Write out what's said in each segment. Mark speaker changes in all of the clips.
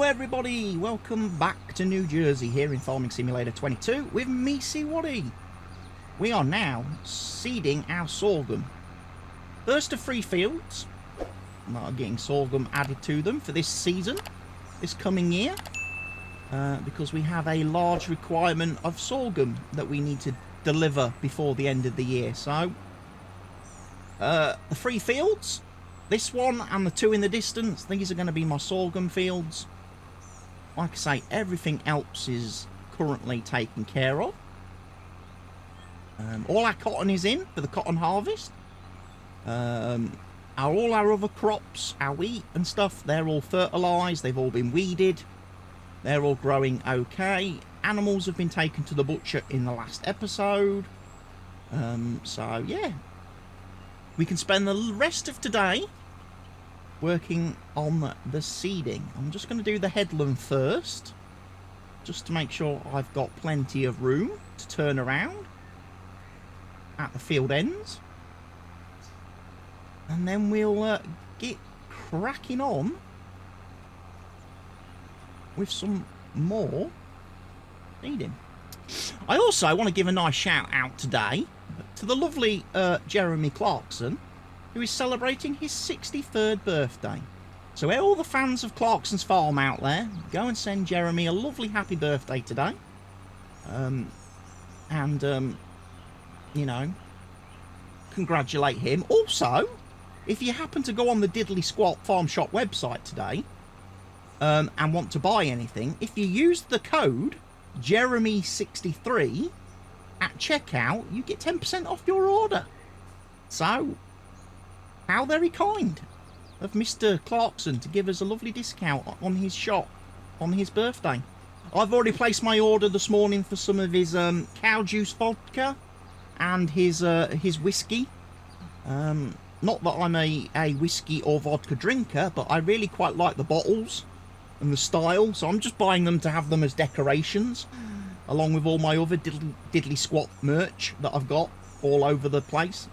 Speaker 1: everybody, welcome back to New Jersey here in Farming Simulator 22 with me, Waddy. We are now seeding our sorghum. First of 3 fields are getting sorghum added to them for this season, this coming year, because we have a large requirement of sorghum that we need to deliver before the end of the year. So the 3 fields, this one and the 2 in the distance, these are going to be my sorghum fields. Like I say, everything else is currently taken care of. All our cotton is in for the cotton harvest. All our other crops, our wheat and stuff, they're all fertilised, they've all been weeded. They're all growing okay. Animals have been taken to the butcher in the last episode. So yeah, we can spend the rest of today working on the seeding. I'm just going to do the headland first, just to make sure I've got plenty of room to turn around at the field ends. And then we'll get cracking on with some more seeding. I also want to give a nice shout out today to the lovely Jeremy Clarkson, who is celebrating his 63rd birthday. So all the fans of Clarkson's Farm out there, go and send Jeremy a lovely happy birthday today. You know, congratulate him. Also, if you happen to go on the Diddly Squat Farm Shop website today, and want to buy anything, if you use the code Jeremy63 at checkout, you get 10% off your order. So, how very kind of Mr. Clarkson to give us a lovely discount on his shop on his birthday. I've already placed my order this morning for some of his cow juice vodka and his whiskey. Not that I'm a whiskey or vodka drinker, but I really quite like the bottles and the style, so I'm just buying them to have them as decorations, along with all my other diddly squat merch that I've got all over the place.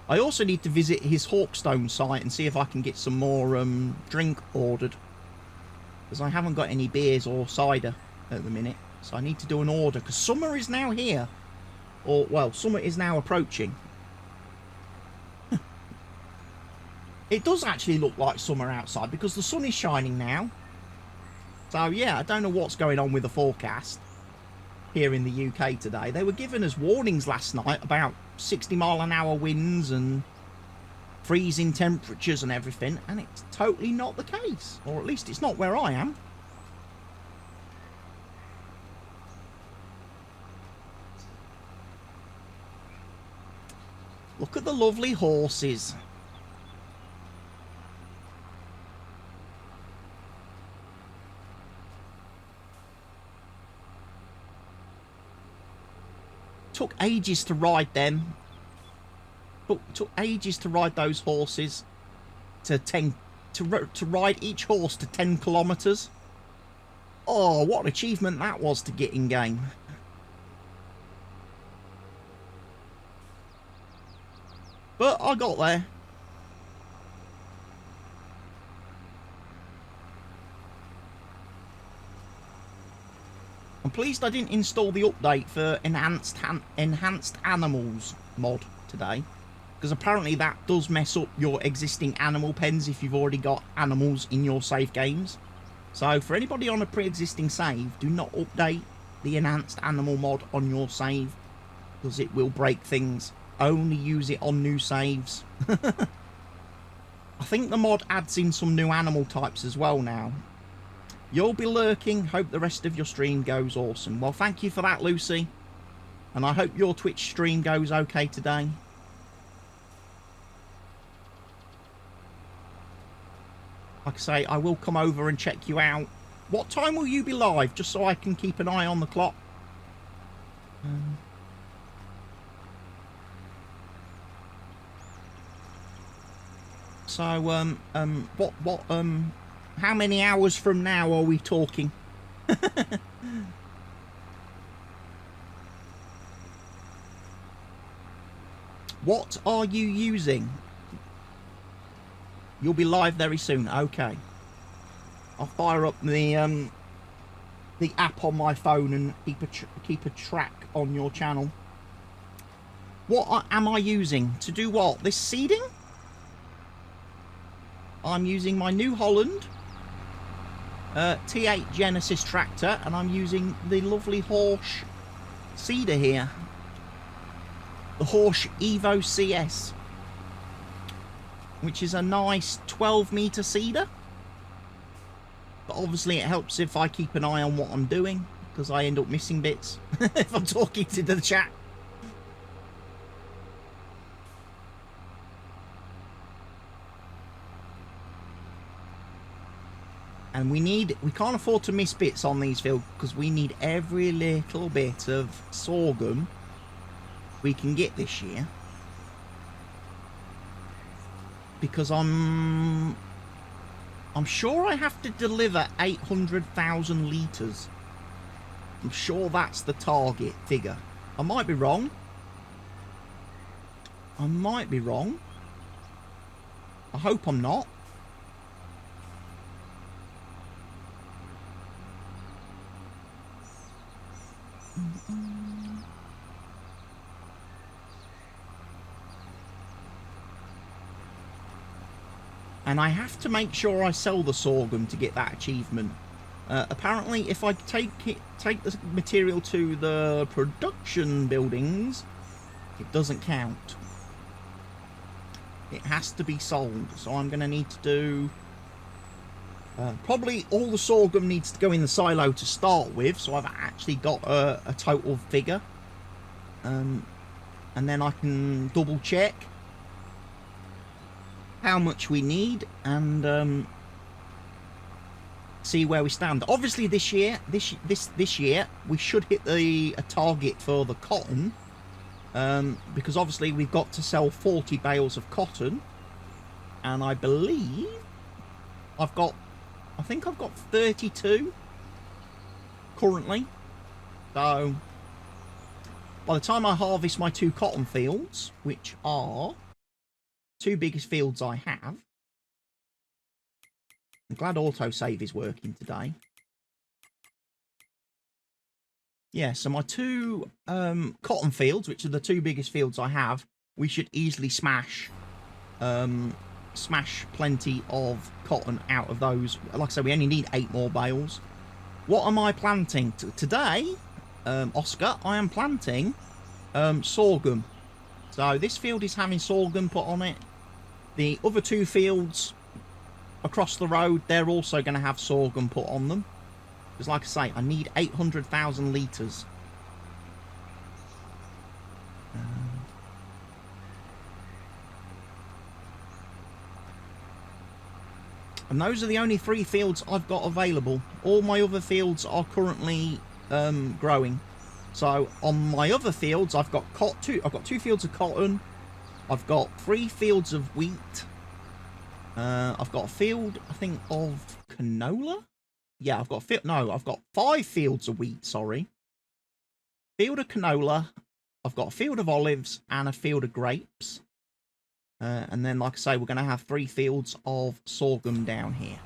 Speaker 1: I also need to visit his Hawkstone site and see if I can get some more drink ordered, because I haven't got any beers or cider at the minute, so I need to do an order, because summer is now here, or well, summer is now approaching. It does actually look like summer outside because the sun is shining now. So yeah, I don't know what's going on with the forecast here in the UK today. They were giving us warnings last night about 60-mile-an-hour winds and freezing temperatures and everything, and it's totally not the case, or at least it's not where I am. Look at the lovely horses. Took ages to ride them. Took ages to ride those horses to ride each horse to 10 kilometers. Oh, what an achievement that was to get in game. But I got there. I'm pleased I didn't install the update for enhanced animals mod today, because apparently that does mess up your existing animal pens if you've already got animals in your save games. So for anybody on a pre-existing save, do not update the enhanced animal mod on your save, because it will break things. Only use it on new saves. I think the mod adds in some new animal types as well now. You'll be lurking. Hope the rest of your stream goes awesome. Well, thank you for that, Lucy. And I hope your Twitch stream goes okay today. Like I say, I will come over and check you out. What time will you be live? Just so I can keep an eye on the clock. How many hours from now are we talking? What are you using? You'll be live very soon. Okay. I'll fire up the app on my phone and keep a track on your channel. What am I using to do what? This seeding? I'm using my New Holland T8 Genesis tractor, and I'm using the lovely Horsch seeder here. The Horsch Evo CS, which is a nice 12-meter seeder. But obviously it helps if I keep an eye on what I'm doing, because I end up missing bits if I'm talking to the chat. And we can't afford to miss bits on these fields, because we need every little bit of sorghum we can get this year. Because I'm sure I have to deliver 800,000 litres. I'm sure that's the target figure. I might be wrong. I might be wrong. I hope I'm not. And I have to make sure I sell the sorghum to get that achievement. Apparently, if I take the material to the production buildings, it doesn't count. It has to be sold. So I'm going to need to do... probably all the sorghum needs to go in the silo to start with, so I've actually got a total figure. And then I can double check how much we need and see where we stand. Obviously this year we should hit a target for the cotton, because obviously we've got to sell 40 bales of cotton, and I believe I think I've got 32 currently. So by the time I harvest my 2 cotton fields, which are 2 biggest fields I have. I'm glad autosave is working today. Yeah, so my 2 cotton fields, which are the 2 biggest fields I have, we should easily smash plenty of cotton out of those. Like I said, we only need 8 more bales. What am I planting today? Oscar, I am planting sorghum. So this field is having sorghum put on it. The other 2 fields across the road, they're also going to have sorghum put on them. Because like I say, I need 800,000 litres. And those are the only 3 fields I've got available. All my other fields are currently growing. So on my other fields, I've got 2 fields of cotton. I've got 3 fields of wheat. I've got a field, I think, of canola. Yeah, I've got I've got 5 fields of wheat. Sorry, field of canola. I've got a field of olives and a field of grapes. And then, like I say, we're going to have 3 fields of sorghum down here.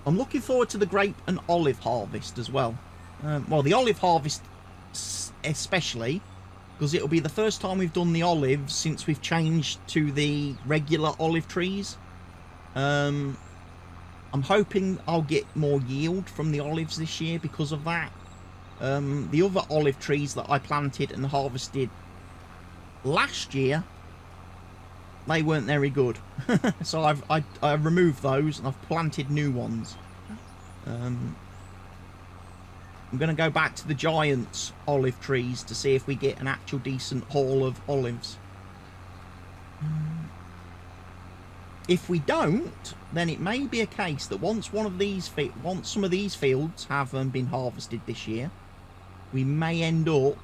Speaker 1: I'm looking forward to the grape and olive harvest as well. Well, the olive harvest especially, because it'll be the first time we've done the olives since we've changed to the regular olive trees. I'm hoping I'll get more yield from the olives this year because of that. The other olive trees that I planted and harvested last year, they weren't very good. So I removed those and I've planted new ones. I'm going to go back to the giant olive trees to see if we get an actual decent haul of olives. If we don't, then it may be a case that once some of these fields have been harvested this year, we may end up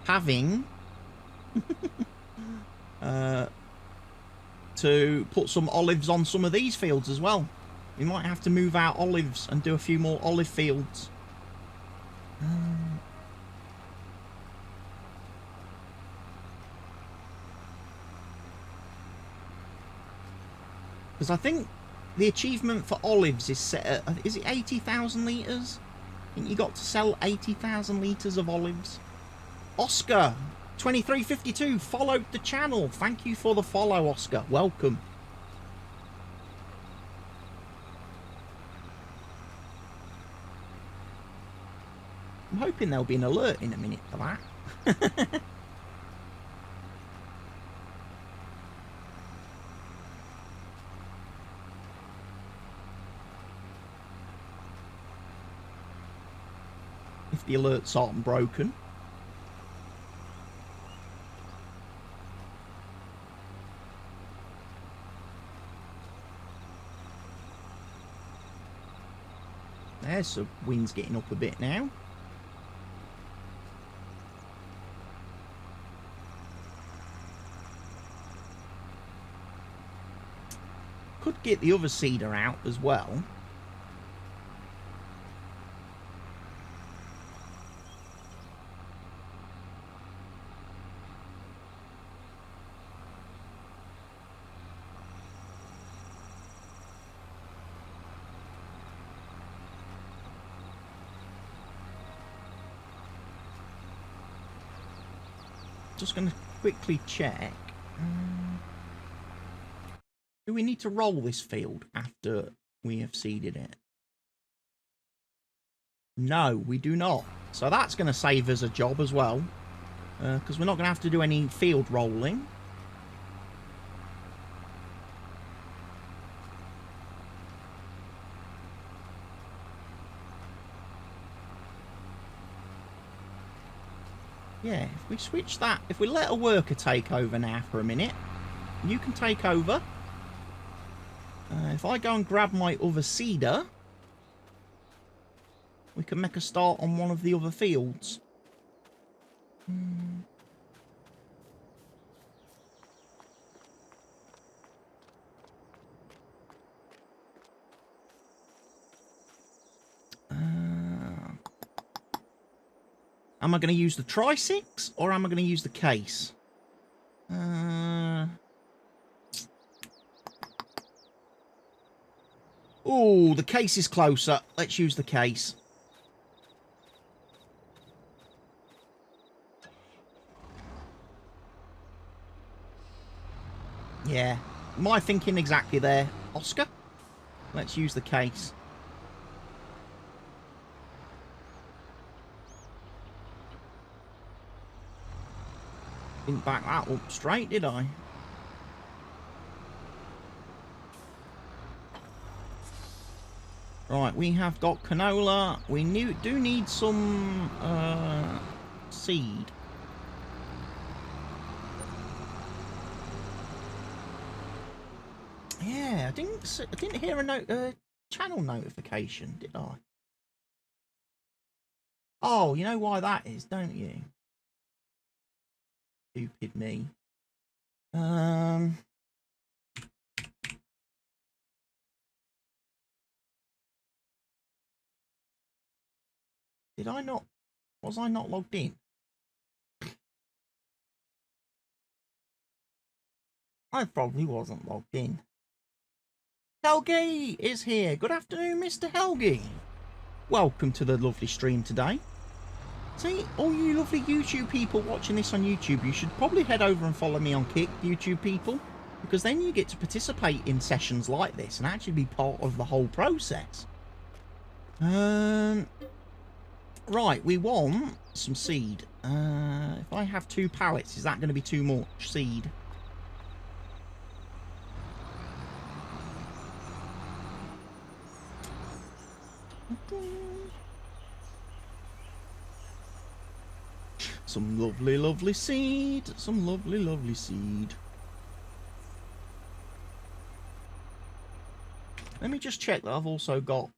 Speaker 1: having to put some olives on some of these fields as well. We might have to move our olives and do a few more olive fields. Because I think the achievement for olives is set at, is it 80,000 litres? I think you got to sell 80,000 litres of olives. Oscar 2352 followed the channel. Thank you for the follow, Oscar. Welcome. I'm hoping there'll be an alert in a minute for that. If the alerts aren't broken. There's the wind's getting up a bit now. Could get the other cedar out as well. Just going to quickly check. Do we need to roll this field after we have seeded it? No, we do not. So that's going to save us a job as well. Because we're not going to have to do any field rolling. Yeah, if we switch that, if we let a worker take over now for a minute, you can take over. If I go and grab my other cedar, we can make a start on one of the other fields. Am I going to use the Tri-6 or am I going to use the case? Oh, the case is closer. Let's use the case. Yeah, my thinking exactly there, Oscar. Let's use the case. Didn't back that up straight, did I? Right, we have got canola. We do need some seed. Yeah, I didn't hear a channel notification, did I? Oh, you know why that is, don't you? Stupid me. Did I not? Was I not logged in? I probably wasn't logged in. Helgi is here. Good afternoon, Mr. Helgi. Welcome to the lovely stream today. See, all you lovely YouTube people watching this on YouTube, you should probably head over and follow me on Kick, YouTube people, because then you get to participate in sessions like this and actually be part of the whole process. Right, we want some seed. If I have 2 pallets, is that going to be too much seed? Some lovely, lovely seed. Some lovely, lovely seed. Let me just check that I've also got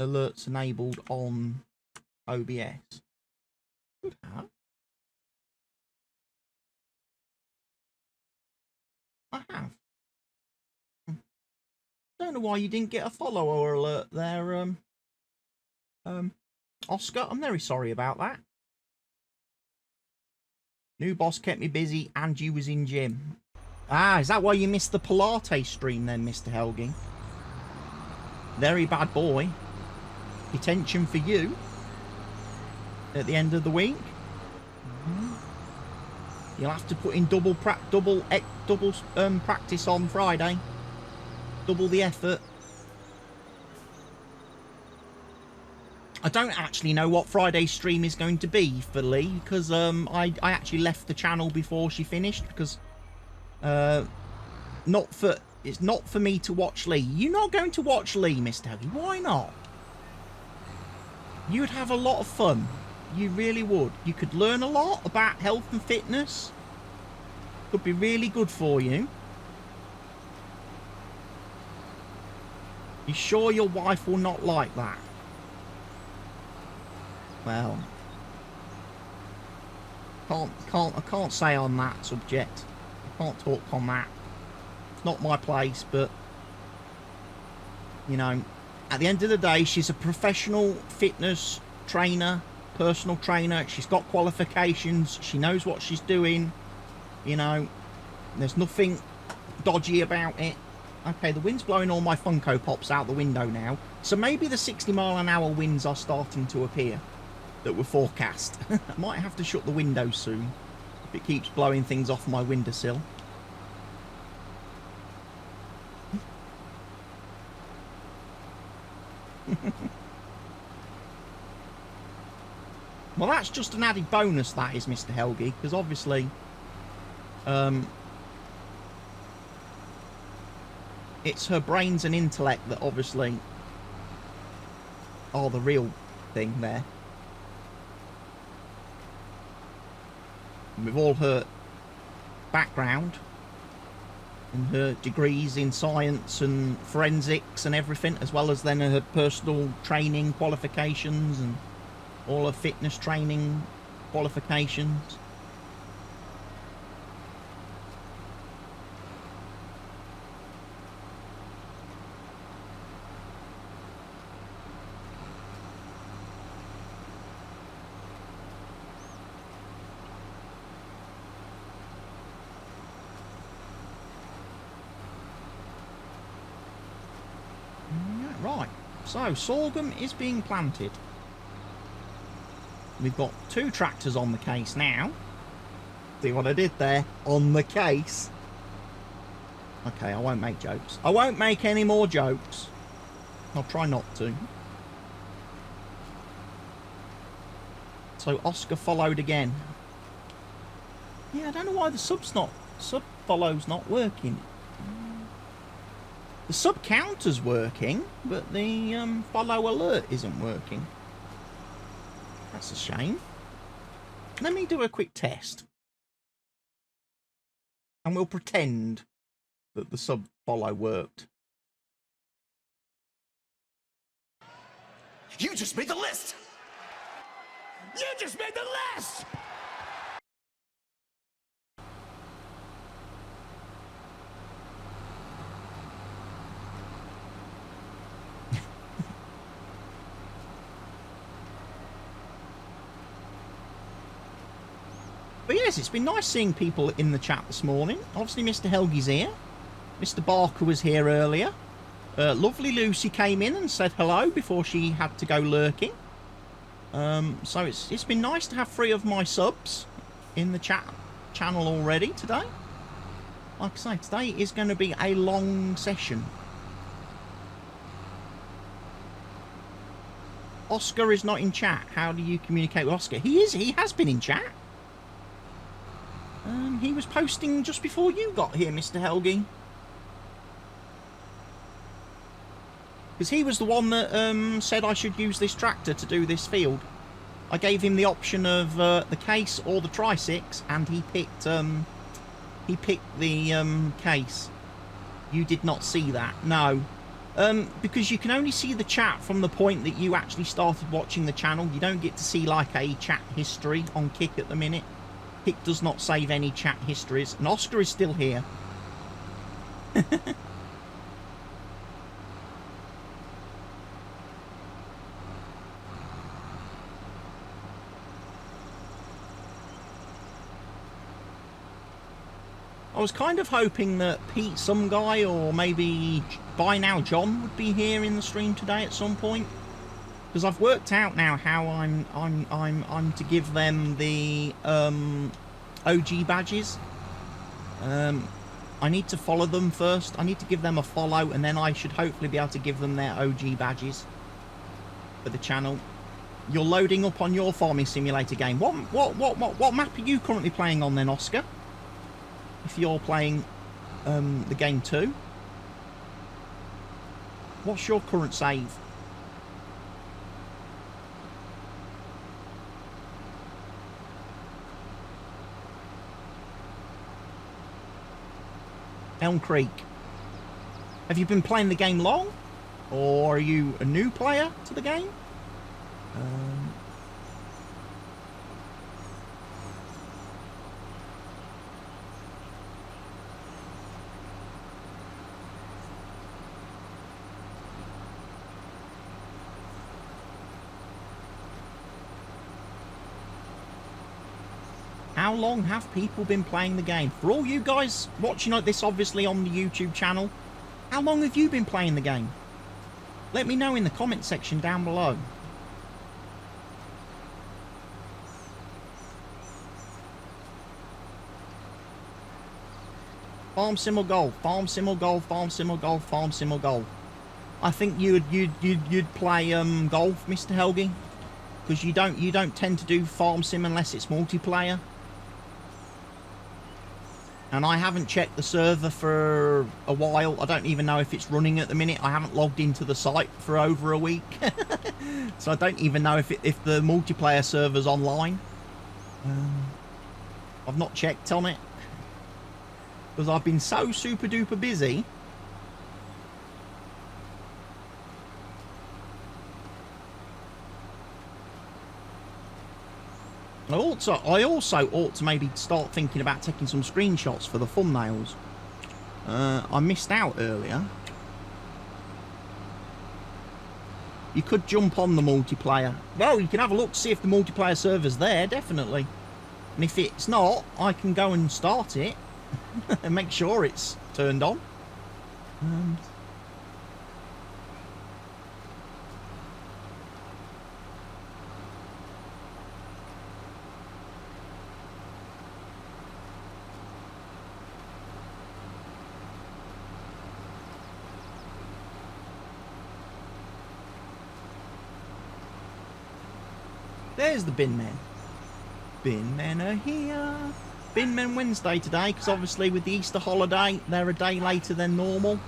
Speaker 1: alerts enabled on OBS. Could have. I have. Don't know why you didn't get a follower alert there, Oscar. I'm very sorry about that. New boss kept me busy and you was in gym. Ah, is that why you missed the Pilates stream then, Mr. Helgi? Very bad boy. Detention for you at the end of the week. You'll have to put in double practice on Friday. Double the effort. I don't actually know what Friday's stream is going to be for Lee, because I actually left the channel before she finished, because it's not for me to watch Lee. You're not going to watch Lee, Mr. Helgi. Why not? You'd have a lot of fun. You really would. You could learn a lot about health and fitness. Could be really good for you. You sure your wife will not like that? Well, I can't say on that subject. I can't talk on that. It's not my place, but you know, at the end of the day, she's a professional fitness trainer, personal trainer. She's got qualifications. She knows what she's doing. You know, there's nothing dodgy about it. Okay, the wind's blowing all my Funko Pops out the window now. So maybe the 60-mile-an-hour winds are starting to appear that were forecast. I might have to shut the window soon if it keeps blowing things off my windowsill. Well, that's just an added bonus, that is, Mr. Helgi, because obviously it's her brains and intellect that obviously are the real thing there. With all her background and her degrees in science and forensics and everything, as well as then her personal training qualifications and all her fitness training qualifications. Right, so sorghum is being planted. We've got 2 tractors on the case now. See what I did there? On the case. Okay, I won't make jokes. I won't make any more jokes. I'll try not to. So Oscar followed again. Yeah, I don't know why the sub follow's not working. The sub counter's working, but the follow alert isn't working. That's a shame. Let me do a quick test. And we'll pretend that the sub follow worked.
Speaker 2: You just made the list! You just made the list!
Speaker 1: But yes, it's been nice seeing people in the chat this morning. Obviously, Mr. Helgi's here. Mr. Barker was here earlier. Lovely Lucy came in and said hello before she had to go lurking. So it's been nice to have 3 of my subs in the channel already today. Like I say, today is going to be a long session. Oscar is not in chat. How do you communicate with Oscar? He is. He has been in chat. He was posting just before you got here, Mr. Helgi. Because he was the one that said I should use this tractor to do this field. I gave him the option of the case or the Tri-6, and he picked the case. You did not see that, no. Because you can only see the chat from the point that you actually started watching the channel. You don't get to see like a chat history on Kick at the minute. Kick does not save any chat histories, and Oscar is still here. I was kind of hoping that Pete, some guy, or maybe by now John would be here in the stream today at some point, because I've worked out now how I'm to give them the OG badges. I need to follow them first. I need to give them a follow, and then I should hopefully be able to give them their OG badges for the channel. You're loading up on your farming simulator game. What map are you currently playing on then, Oscar? If you're playing the game too, what's your current save? Elm Creek. Have you been playing the game long, or are you a new player to the game? How long have people been playing the game? For all you guys watching like this, obviously on the YouTube channel, how long have you been playing the game? Let me know in the comment section down below. Farm Sim or Golf, Farm Sim or Golf, Farm Sim or Golf, Farm Sim or Golf. I think you'd play golf, Mr. Helgi, because you don't tend to do Farm Sim unless it's multiplayer. And I haven't checked the server for a while. I don't even know if it's running at the minute. I haven't logged into the site for over a week. So I don't even know if the multiplayer server's online. I've not checked on it, because I've been so super duper busy. I also ought to maybe start thinking about taking some screenshots for the thumbnails. I missed out earlier. You could jump on the multiplayer. Well, you can have a look to see if the multiplayer server's there, definitely. And if it's not, I can go and start it and make sure it's turned on. There's the bin men. Bin men are here. Bin men Wednesday today, because obviously with the Easter holiday, they're a day later than normal.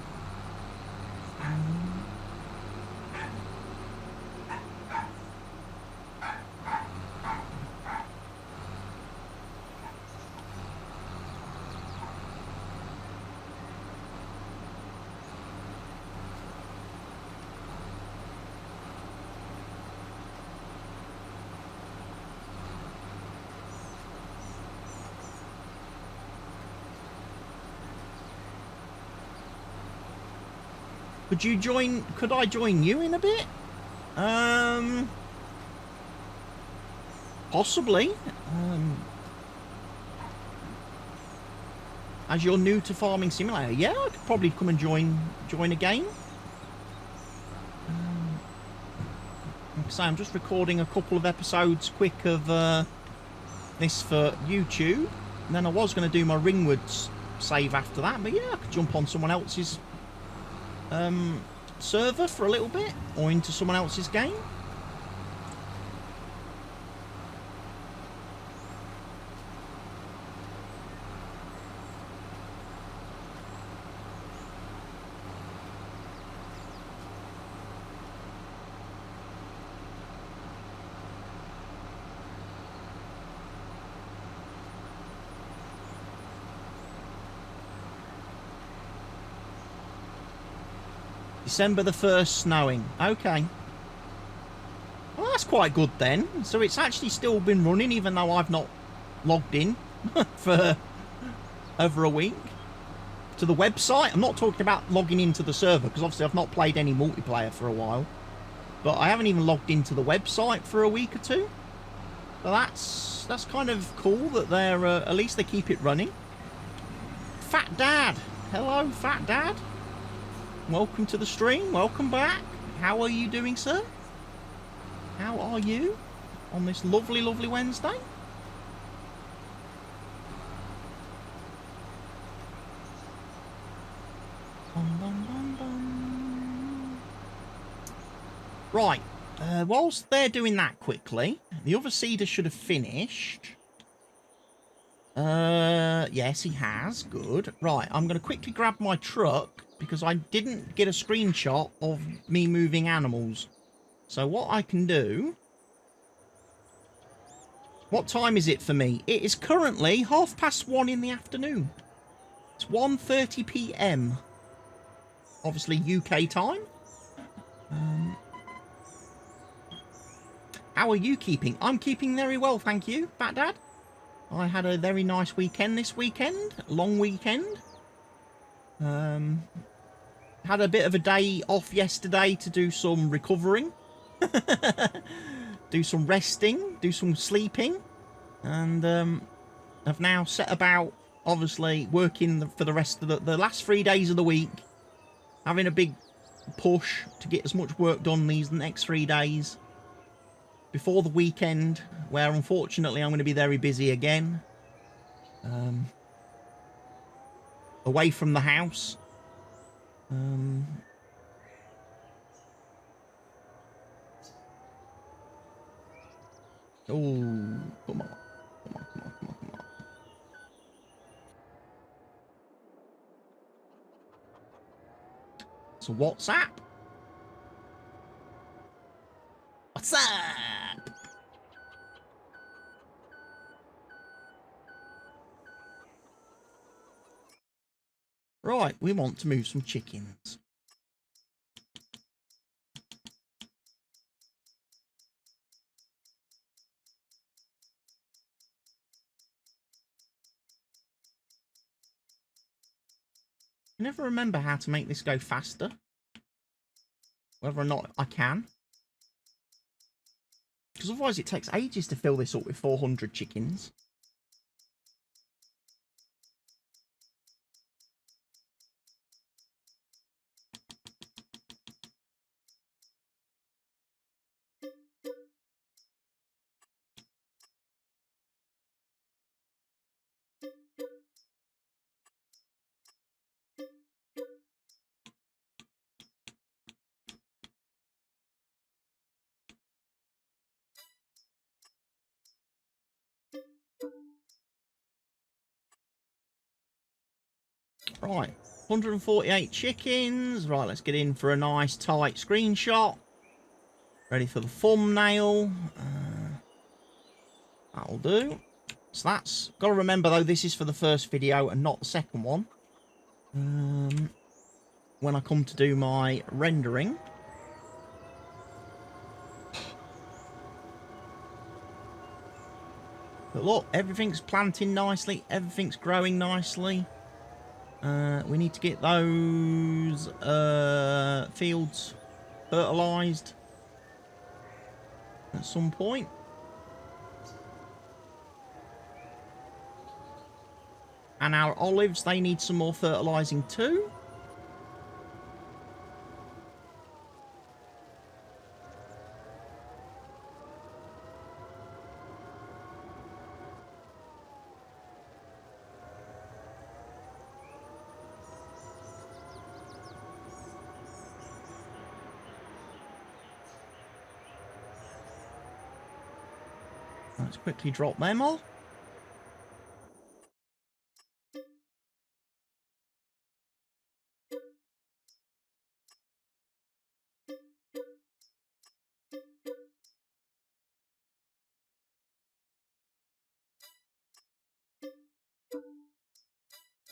Speaker 1: Could I join you in a bit? Possibly. As you're new to Farming Simulator, yeah, I could probably come and join a game. Like I say, I'm just recording a couple of episodes quick of this for YouTube, and then I was going to do my Ringwoods save after that, but yeah, I could jump on someone else's server for a little bit, or into someone else's game. December the 1st snowing. Okay. Well, that's quite good then. So it's actually still been running even though I've not logged in for over a week to the website. I'm not talking about logging into the server, because obviously I've not played any multiplayer for a while. But I haven't even logged into the website for a week or two. So that's kind of cool that they're at least they keep it running. Fat Dad. Hello, Fat Dad. Welcome to the stream. Welcome back. How are you doing, sir? How are you on this lovely, lovely Wednesday? Bum, bum, bum, bum. Right. Whilst they're doing that quickly, the other seeder should have finished. Yes, he has. Good. Right, I'm going to quickly grab my truck because I didn't get a screenshot of me moving animals. So what I can do... What time is it for me? It is currently 1:30 in the afternoon. It's 1:30 PM. Obviously UK time. How are you keeping? I'm keeping very well, thank you, Fat Dad. I had a very nice weekend this weekend. Long weekend. Had a bit of a day off yesterday to do some recovering. Do some resting. Do some sleeping. And I've now set about, obviously, working for the rest of the last 3 days of the week. Having a big push to get as much work done these next 3 days. Before the weekend, where unfortunately I'm going to be very busy again. Away from the house. Oh, come on. Come on, come on, come on, come on. So WhatsApp? What's up? Right, we want to move some chickens. I never remember how to make this go faster. Whether or not I can. Because otherwise it takes ages to fill this up with 400 chickens. Right, 148 chickens. Right, let's get in for a nice tight screenshot. Ready for the thumbnail. That'll do. So that's... Got to remember, though, this is for the first video and not the second one. When I come to do my rendering. But look, everything's planting nicely. Everything's growing nicely. We need to get those fields fertilised at some point. And our olives, they need some more fertilising too. Let's quickly drop them all.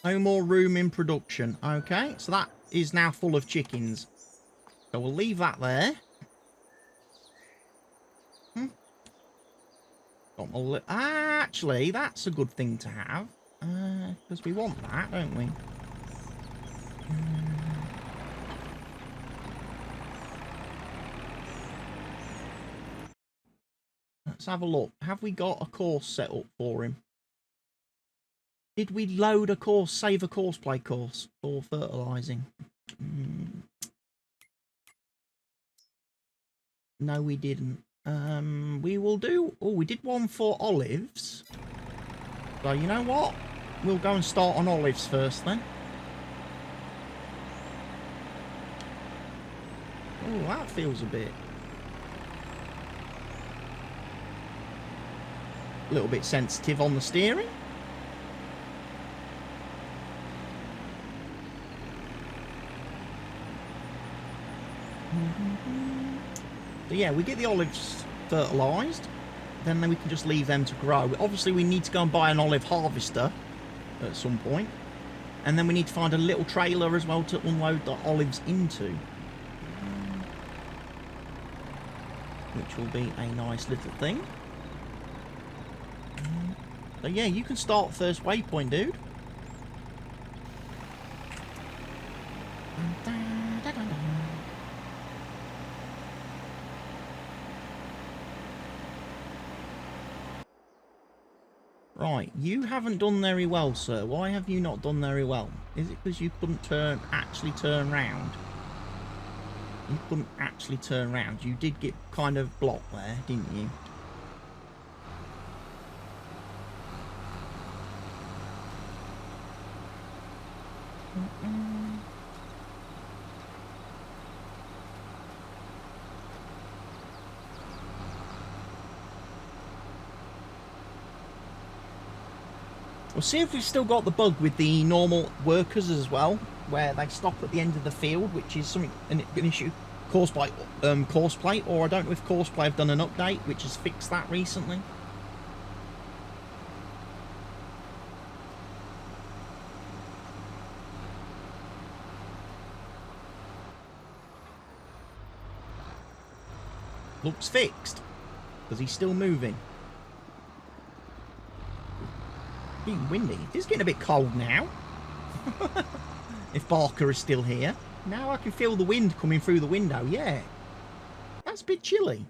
Speaker 1: No more room in production. Okay, so that is now full of chickens. So we'll leave that there. Actually, that's a good thing to have. Because we want that, don't we? Let's have a look. Have we got a course set up for him? Did we load a course, save a course play course for fertilising? No, we didn't. We will do... Oh, we did one for olives. So, you know what? We'll go and start on olives first, then. Oh, that feels a bit... a little bit sensitive on the steering. So yeah, we get the olives fertilised, then we can just leave them to grow. Obviously we need to go and buy an olive harvester at some point, and then we need to find a little trailer as well to unload the olives into, which will be a nice little thing. So yeah, you can start first waypoint, dude. Right, you haven't done very well, sir. Why have you not done very well? Is it because you couldn't actually turn round? You couldn't actually turn round. You did get kind of blocked there, didn't you? We'll see if we've still got the bug with the normal workers as well, where they stop at the end of the field, which is something an issue caused by Courseplay, or I don't know if Courseplay have done an update which has fixed that recently. Looks fixed, because he's still moving. Being windy. It is getting a bit cold now. If Barker is still here. Now I can feel the wind coming through the window. Yeah. That's a bit chilly.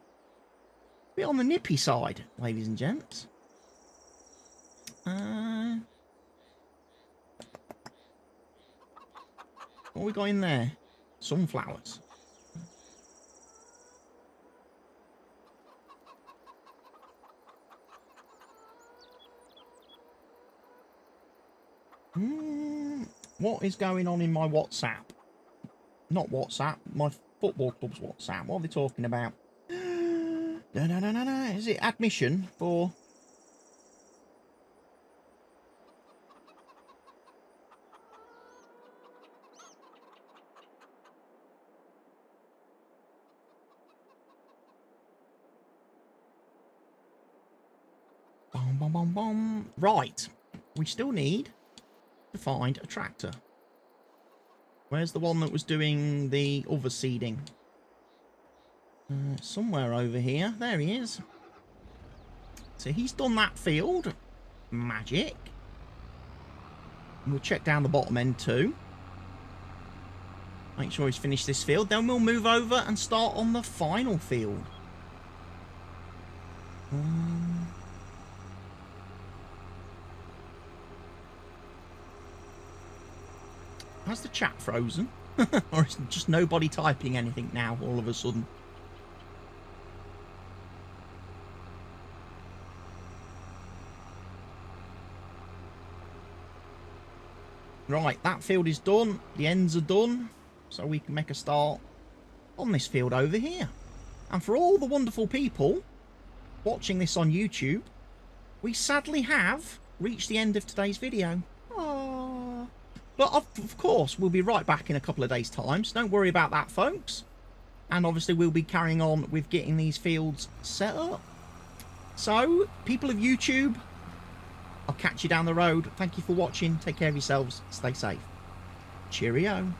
Speaker 1: A bit on the nippy side, ladies and gents. What we got in there? Sunflowers. What is going on in my WhatsApp? Not WhatsApp, my football club's WhatsApp. What are they talking about? No. Is it admission for... Bom. Right. We still need to find a tractor. Where's the one that was doing the other seeding? Somewhere over here. There he is. So he's done that field. Magic. We'll check down the bottom end too. Make sure he's finished this field. Then we'll move over and start on the final field. Has the chat frozen? Or is just nobody typing anything now all of a sudden? Right, that field is done. The ends are done. So we can make a start on this field over here. And for all the wonderful people watching this on YouTube, we sadly have reached the end of today's video. Aww. But of course, we'll be right back in a couple of days' time, so don't worry about that, folks. And obviously, we'll be carrying on with getting these fields set up. So, people of YouTube, I'll catch you down the road. Thank you for watching. Take care of yourselves. Stay safe. Cheerio.